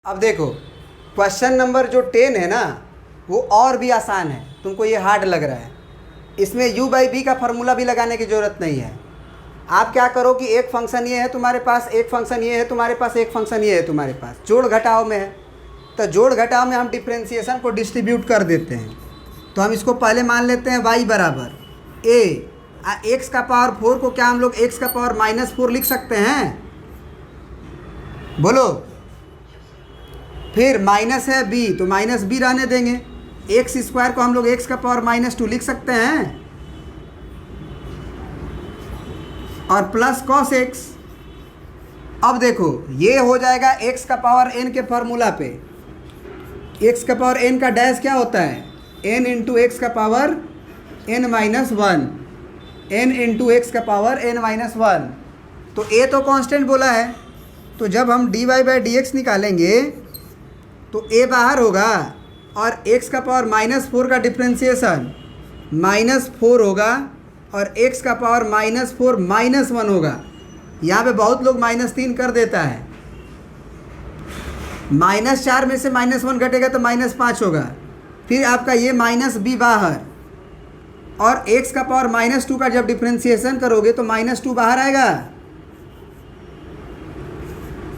अब देखो question number जो 10 है ना वो और भी आसान है, तुमको ये हार्ड लग रहा है। इसमें u/b का फार्मूला भी लगाने की ज़रूरत नहीं है। आप क्या करो कि एक फंक्शन ये है तुम्हारे पास, एक फंक्शन ये है तुम्हारे पास, एक फंक्शन ये है तुम्हारे पास, जोड़ घटाव में है। तो जोड़ घटाव में हम डिफ्रेंशिएशन को डिस्ट्रीब्यूट कर देते हैं। तो हम इसको पहले मान लेते हैं y बराबर a, x का पावर 4 को क्या हम लोग x का पावर -4 लिख सकते हैं? बोलो। फिर माइनस है b तो -b रहने देंगे। x स्क्वायर को हम लोग x का पावर -2 लिख सकते हैं और प्लस cos x। अब देखो ये हो जाएगा x का पावर n के फार्मूला पे। x का पावर n का डैश क्या होता है? n इंटू एक्स का power n-1, n into x का पावर n-1। तो a तो कांस्टेंट बोला है, तो जब हम dy/dx निकालेंगे तो a बाहर होगा और x का पावर -4 का डिफ्रेंशिएशन -4 होगा और x का पावर -4 -1 होगा। यहाँ पे बहुत लोग -3 कर देता है। -4 में से -1 घटेगा तो -5 होगा। फिर आपका ये -b बाहर और x का पावर -2 का जब डिफ्रेंशिएशन करोगे तो -2 बाहर आएगा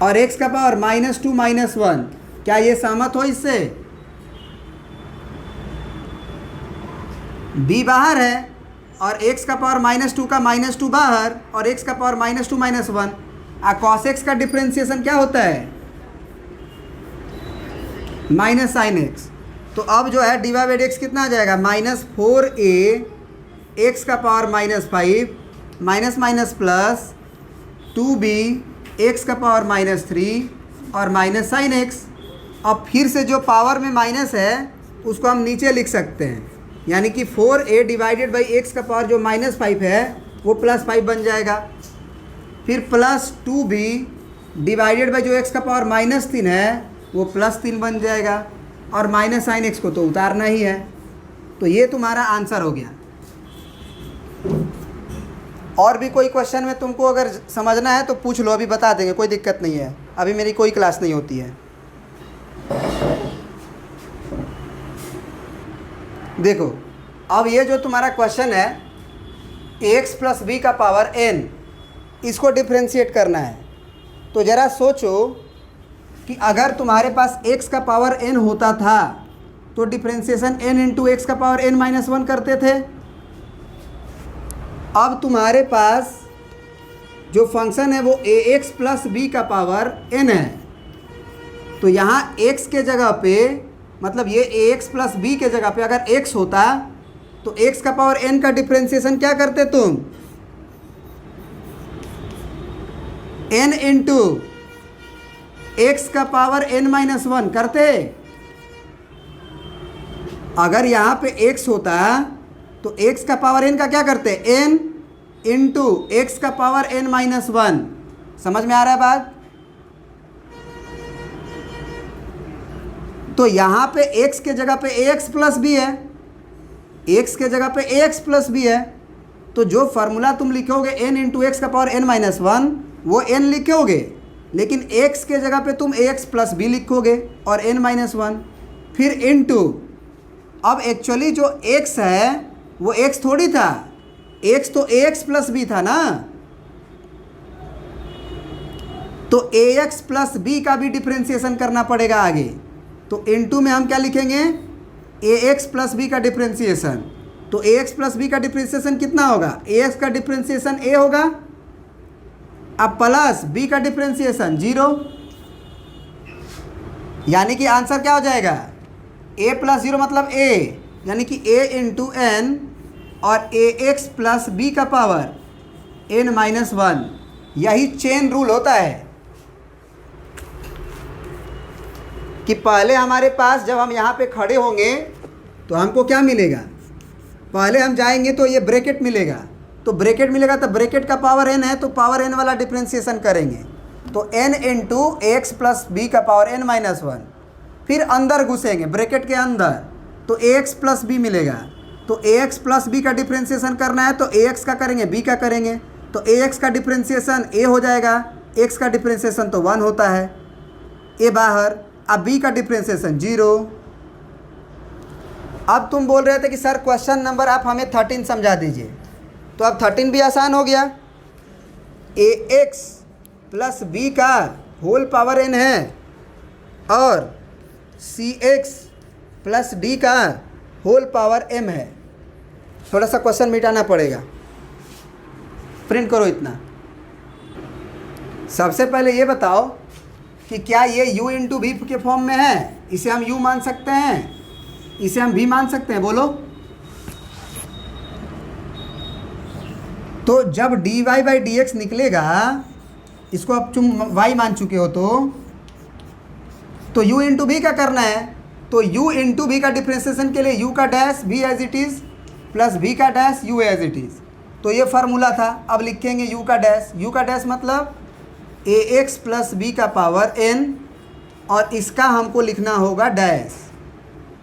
और x का पावर -2 -1। क्या ये सहमत हो इससे? b बाहर है और x का पावर -2 का -2 बाहर और x का पावर -2 -1। cos x का डिफ्रेंशिएशन क्या होता है? -sin x। तो अब जो है dy/dx कितना आ जाएगा? -4a x का power -5 minus minus plus 2b x का पावर -3 और -sin x। अब फिर से जो पावर में माइनस है उसको हम नीचे लिख सकते हैं, यानी कि 4a डिवाइडेड बाई x का पावर जो -5 है वो +5 बन जाएगा। फिर प्लस 2b डिवाइडेड बाई जो x का पावर -3 है वो +3 बन जाएगा और -sin x को तो उतारना ही है। तो ये तुम्हारा आंसर हो गया। और भी कोई क्वेश्चन में तुमको अगर समझना है तो पूछ लो, अभी बता देंगे, कोई दिक्कत नहीं है। अभी मेरी कोई क्लास नहीं होती है। देखो अब ये जो तुम्हारा क्वेश्चन है x + b का पावर n, इसको डिफ्रेंशिएट करना है। तो ज़रा सोचो कि अगर तुम्हारे पास x का पावर n होता था तो डिफ्रेंशिएशन n इंटू एक्स का पावर n-1 करते थे। अब तुम्हारे पास जो फंक्शन है वो ax + b का पावर n है। तो यहाँ x के जगह पे, मतलब ये ax + b के जगह पे अगर x होता तो x का पावर n का डिफ्रेंशिएशन क्या करते तुम? n इंटू x का पावर n-1 करते। अगर यहाँ पे x होता तो x का पावर n का क्या करते? n इंटू एक्स का पावर n-1। समझ में आ रहा है बात? तो यहाँ पे x के जगह पे ax + b है, x के जगह पे ax + b है। तो जो फार्मूला तुम लिखोगे n इंटू एक्स का पावर n-1 वो n लिखोगे, लेकिन x के जगह पे तुम ax + b लिखोगे और n-1 फिर इंटू। अब एक्चुअली जो x है वो x थोड़ी था, x तो ax + b था ना। तो ax + b का भी डिफ्रेंशिएशन करना पड़ेगा आगे। तो इंटू में हम क्या लिखेंगे? ax + b का डिफ्रेंशिएशन। तो ax + b का डिफ्रेंशिएशन कितना होगा? ax का डिफ्रेंशिएशन a होगा, अब प्लस b का डिफ्रेंशिएशन 0, यानी कि आंसर क्या हो जाएगा? a + 0 मतलब a, यानी कि a इंटू n और ax + b का पावर n-1। यही चेन रूल होता है कि पहले हमारे पास जब हम यहाँ पे खड़े होंगे तो हमको क्या मिलेगा? पहले हम जाएंगे तो ये ब्रैकेट मिलेगा, तो ब्रैकेट मिलेगा तो ब्रैकेट का पावर n है तो पावर n वाला डिफ्रेंशिएशन करेंगे। तो n इंटू एक्स + b का पावर n-1। फिर अंदर घुसेंगे ब्रैकेट के अंदर तो ax + b मिलेगा। तो ax + b का डिफ्रेंशिएशन करना है तो ax का करेंगे, b का करेंगे। तो ax का डिफ्रेंशिएशन a हो जाएगा, x का डिफ्रेंशिएशन तो 1 होता है, a बाहर। अब b का डिफ्रेंसिएशन 0। अब तुम बोल रहे थे कि सर क्वेश्चन नंबर आप हमें 13 समझा दीजिए, तो अब 13 भी आसान हो गया। ax प्लस b का होल पावर n है और cx प्लस d का होल पावर m है। थोड़ा सा क्वेश्चन मिटाना पड़ेगा, प्रिंट करो इतना। सबसे पहले ये बताओ कि क्या ये u इंटू वी के फॉर्म में है? इसे हम u मान सकते हैं, इसे हम v मान सकते हैं, बोलो। तो जब dy बाई डी एक्स निकलेगा, इसको अब तुम y मान चुके हो, तो u इंटू वी का करना है। तो u इंटू वी का डिफ्रेंसिएशन के लिए u का dash v as it is plus v का dash u as it is. तो ये फार्मूला था। अब लिखेंगे u का डैश मतलब ax प्लस b का पावर n, और इसका हमको लिखना होगा डैश,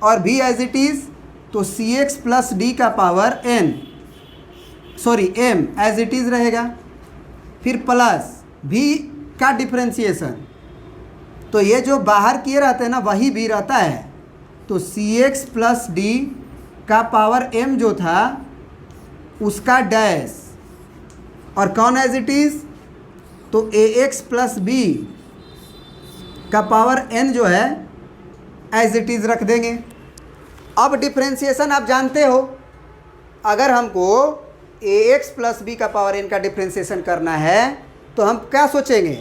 और v एज इट इज़ तो cx प्लस d का power n, sorry m as it is रहेगा, फिर प्लस v का डिफ्रेंसिएशन। तो ये जो बाहर किए रहते हैं ना, वही भी रहता है। तो cx प्लस d का पावर m जो था उसका डैश, और कौन एज इट इज़, तो ax प्लस b का पावर n जो है एज इट इज़ रख देंगे। अब डिफ्रेंसिएशन आप जानते हो, अगर हमको ax प्लस b का पावर n का डिफ्रेंसिएशन करना है तो हम क्या सोचेंगे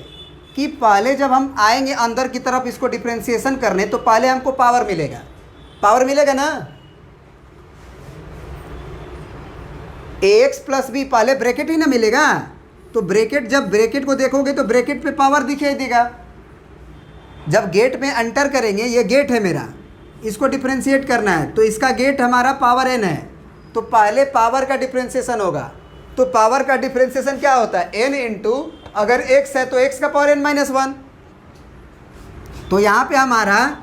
कि पहले जब हम आएंगे अंदर की तरफ इसको डिफ्रेंसिएशन करने, तो पहले हमको पावर मिलेगा ना। ax प्लस b पहले ब्रैकेट ही ना मिलेगा, तो ब्रैकेट, जब ब्रैकेट को देखोगे तो ब्रैकेट पे पावर दिखाई देगा। जब गेट में एंटर करेंगे, ये गेट है मेरा, इसको डिफ्रेंशिएट करना है, तो इसका गेट हमारा पावर n है, तो पहले पावर का डिफ्रेंशिएशन होगा। तो पावर का डिफ्रेंशिएशन क्या होता है, n इंटू, अगर x है तो x का पावर n माइनस 1। तो यहाँ पे हमारा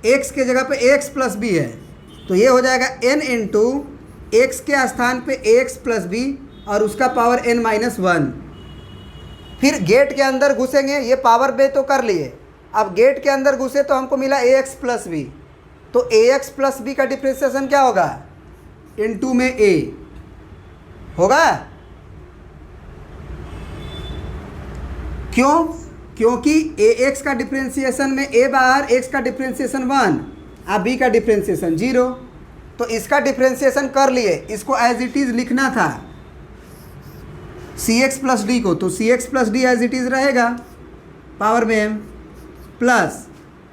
x के जगह पे ax प्लस b है, तो ये हो जाएगा n इंटू x के स्थान पे ax प्लस b और उसका पावर n माइनस 1। फिर गेट के अंदर घुसेंगे, ये पावर बे तो कर लिए, अब गेट के अंदर घुसे तो हमको मिला ax प्लस b, तो ax प्लस b का डिफ्रेंशिएशन क्या होगा, इंटू में a होगा। क्यों? क्योंकि ax का डिफ्रेंशिएशन में a बाहर, x का डिफ्रेंशिएशन 1 और b का डिफ्रेंशिएशन 0। तो इसका डिफ्रेंशिएशन कर लिए, इसको एज इट इज़ लिखना था cx प्लस डी को, तो cx plus d as it is रहेगा पावर में m प्लस।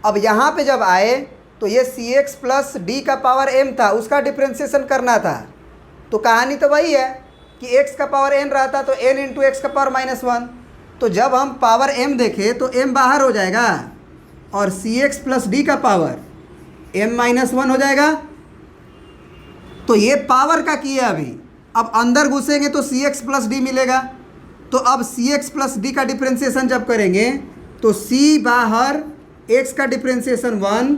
अब यहाँ पे जब आए तो ये cx प्लस डी का पावर m था, उसका डिफ्रेंशिएशन करना था। तो कहानी तो वही है कि x का पावर n रहता तो n इंटू एक्स का पावर माइनस 1। तो जब हम पावर m देखें तो m बाहर हो जाएगा और cx प्लस डी का पावर m माइनस 1 हो जाएगा। तो ये पावर का किया अभी। अब अंदर घुसेंगे तो cx प्लस डी मिलेगा। तो अब cx प्लस डी का डिफ्रेंशिएशन जब करेंगे तो c बाहर, x का डिफ्रेंशिएशन 1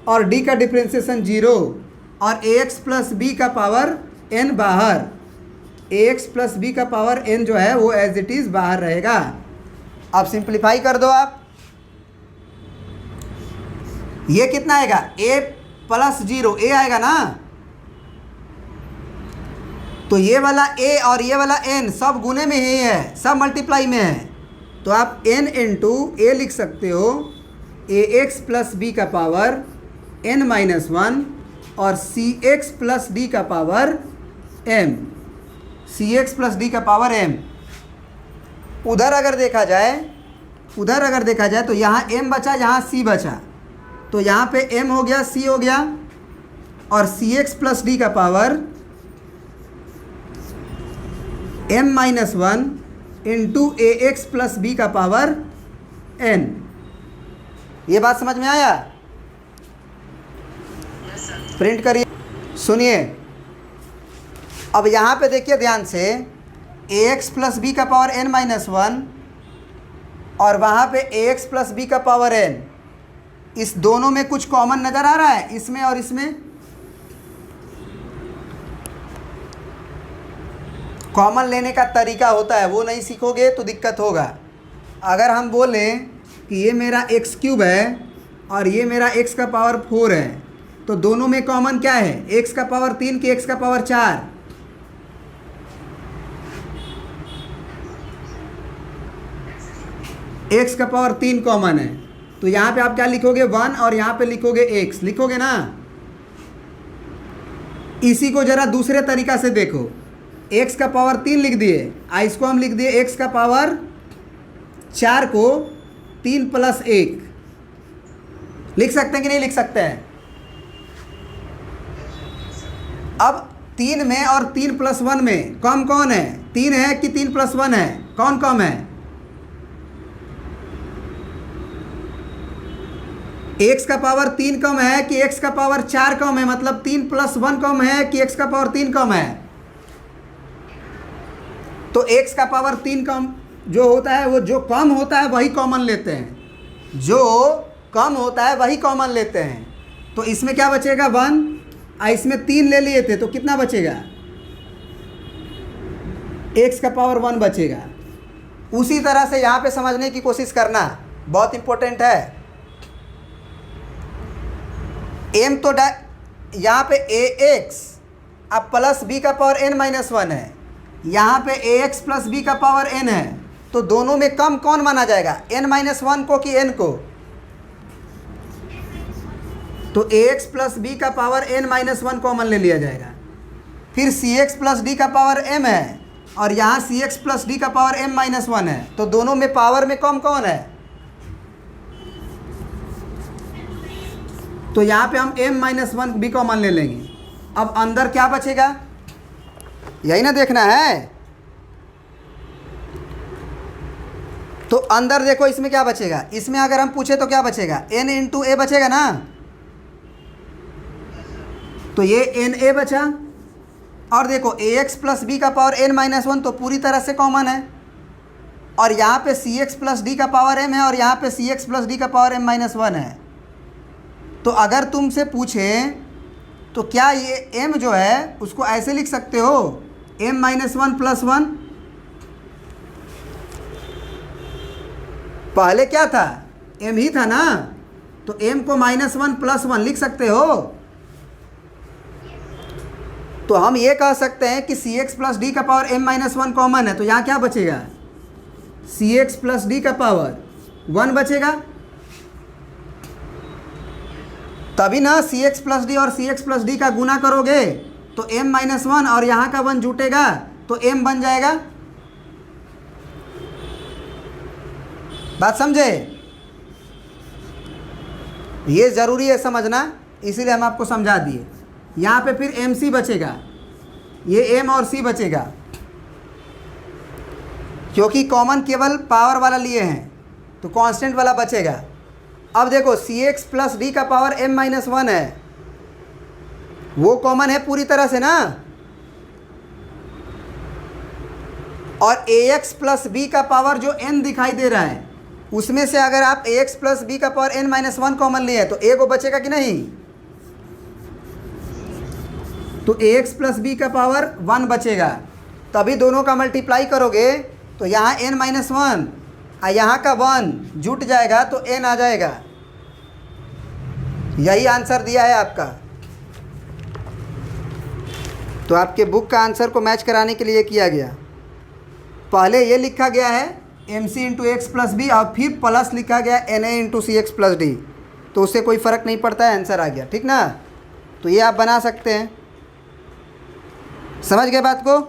और d का डिफ्रेंशिएशन 0 और ax प्लस b का पावर n बाहर, ax प्लस b का पावर n जो है वो एज इट इज़ बाहर रहेगा। अब सिंप्लीफाई कर दो आप, ये कितना आएगा, a प्लस 0, a आएगा ना। तो ये वाला a और ये वाला n सब गुने में ही है, सब मल्टीप्लाई में है। तो आप n इंटू a लिख सकते हो, ax प्लस b का पावर n माइनस 1 और cx प्लस d का power m, cx plus d का पावर m। उधर अगर देखा जाए तो यहाँ m बचा, यहाँ c बचा, तो यहाँ पे m हो गया, c हो गया, और cx प्लस डी का power m minus 1 into ax plus b का पावर n। ये बात समझ में आया? प्रिंट करिए, सुनिए। अब यहाँ पे देखिए ध्यान से, ax प्लस b का पावर n माइनस 1 और वहाँ पे ax प्लस b का पावर n, इस दोनों में कुछ कॉमन नज़र आ रहा है, इसमें और इसमें? कॉमन लेने का तरीका होता है, वो नहीं सीखोगे तो दिक्कत होगा। अगर हम बोलें कि ये मेरा x क्यूब है और ये मेरा x का पावर 4 है, तो दोनों में कॉमन क्या है, x का पावर 3 कि x का पावर 4? x का पावर 3 कॉमन है, तो यहाँ पे आप क्या लिखोगे 1 और यहाँ पे लिखोगे x, लिखोगे ना। इसी को जरा दूसरे तरीका से देखो, x का पावर 3 लिख दिए, इसको हम लिख दिए x का पावर 4 को 3 + 1, लिख सकते हैं कि नहीं लिख सकते हैं? अब 3 में और 3 + 1 में कम कौन है, 3 है कि 3 + 1 है, कौन कम है? x का पावर 3 कम है कि x का पावर 4 कम है, मतलब 3 + 1 कम है कि x का पावर 3 कम है? तो x का पावर 3 कम जो होता है, वो जो कम होता है वही कॉमन लेते हैं, जो कम होता है वही कॉमन लेते हैं। तो इसमें क्या बचेगा 1, इसमें 3 ले लिए थे तो कितना बचेगा, x का पावर 1 बचेगा। उसी तरह से यहाँ पे समझने की कोशिश करना, बहुत इंपॉर्टेंट है। m तो यहाँ पे ax अब प्लस b का पावर n - 1 है, यहाँ पे ax + b का पावर n है, तो दोनों में कम कौन माना जाएगा, n - 1 को कि n को? तो ax + b का पावर n - 1 कॉमन ले लिया जाएगा। फिर cx + d का पावर m है और यहाँ cx + d का पावर m - 1 है, तो दोनों में पावर में कम कौन है? तो यहाँ पे हम m - 1 भी कॉमन ले लेंगे। अब अंदर क्या बचेगा, यही ना देखना है। तो अंदर देखो इसमें क्या बचेगा, इसमें अगर हम पूछे तो क्या बचेगा, n × a बचेगा ना। तो ये na बचा, और देखो ax + b का पावर n - 1 तो पूरी तरह से कॉमन है, और यहाँ पे cx + d का पावर m है और यहाँ पे cx + d का पावर m - 1 है। तो अगर तुमसे पूछे तो क्या ये m जो है उसको ऐसे लिख सकते हो, m - 1 + 1? पहले क्या था, m ही था ना, तो m को -1 + 1 लिख सकते हो। तो हम ये कह सकते हैं कि cx + d का पावर m - 1 कॉमन है, तो यहाँ क्या बचेगा, cx + d का पावर 1 बचेगा, तभी ना cx + d और cx + d का गुना करोगे तो m - 1 और यहाँ का 1 जुटेगा तो m बन जाएगा। बात समझे? ये ज़रूरी है समझना, इसीलिए हम आपको समझा दिए। यहाँ पे फिर mc बचेगा, ये m और c बचेगा, क्योंकि कॉमन केवल पावर वाला लिए हैं तो कांस्टेंट वाला बचेगा। अब देखो cx + d का पावर m - 1 है, वो कॉमन है पूरी तरह से ना, और ax + b का पावर जो n दिखाई दे रहा है उसमें से अगर आप ax + b का पावर n - 1 कॉमन लिए तो a को बचेगा कि नहीं, तो ax + b का पावर 1 बचेगा। तभी दोनों का मल्टीप्लाई करोगे तो यहाँ n - 1 और यहाँ का 1 जुट जाएगा तो n आ जाएगा। यही आंसर दिया है आपका। तो आपके बुक का आंसर को मैच कराने के लिए किया गया, पहले ये लिखा गया है mc × x + b और फिर प्लस लिखा गया na × cx + d, तो उससे कोई फ़र्क नहीं पड़ता है, आंसर आ गया, ठीक ना। तो ये आप बना सकते हैं, समझ गए बात को।